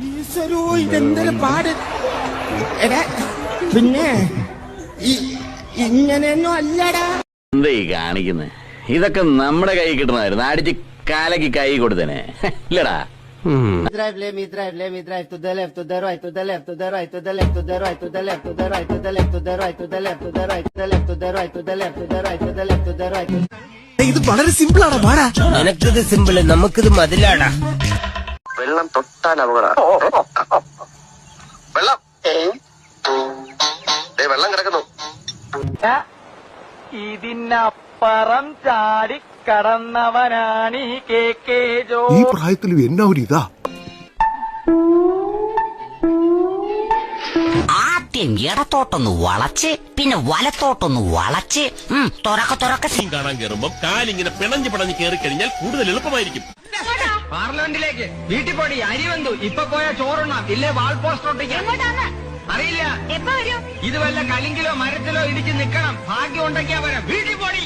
ഈശ്വരോ ഇതെന്തൊരു പാട്. എടാ പിന്നെ ഇങ്ങനെയൊന്നും അല്ലടാ. എന്താ ഈ കാണിക്കുന്നത്? ഇതൊക്കെ നമ്മുടെ കൈ കിട്ടണമായിരുന്നു. അടിച്ച് കാലക്ക് കൈ കൊടുത്തേനെ ഇല്ലടാ. Drive, let me drive to the left, to the right, to the left, to the right, to the left, to the right, to the left, to the right, to the left, to the right, to the left, to the right, to the left, to the right, to the left, to the right, to the left, to the right. ഇത് വളരെ simple ആണ് പാടാ. നിനക്കിത് simple, നമുക്കിത് മതിലാടാ. വെള്ളം തൊട്ടാൽ അപകടം. വെള്ളം കിടക്കുന്നു. ഇതിനപ്പുറം ചാടി കടന്നവനാണ് ഈ കെ ജോ. ഈ പ്രായത്തിലും എന്നാ ഒരു ഇതാ. ആദ്യം ഇടത്തോട്ടൊന്ന് വളച്ച് പിന്നെ വലത്തോട്ടൊന്ന് വളച്ച് തുറക്ക കാണാൻ കയറുമ്പോ കാലിങ്ങനെ പിണഞ്ഞ് പിണഞ്ഞ് കയറി കഴിഞ്ഞാൽ കൂടുതൽ എളുപ്പമായിരിക്കും. പാർലമെന്റിലേക്ക് വീട്ടിൽ പോടി, അരി വന്നു. ഇപ്പൊ പോയാ ചോറുണ്ണാം, ഇല്ലേ വാൾ പോസ്റ്റർ ഒട്ടിക്കാം. അറിയില്ല, ഇത് വല്ല കലിങ്കിലോ മരത്തിലോ ഇടിച്ച് നിക്കണം. ഭാഗ്യം ഉണ്ടെങ്കിയാ വരാം. വീട്ടിൽ പോടി.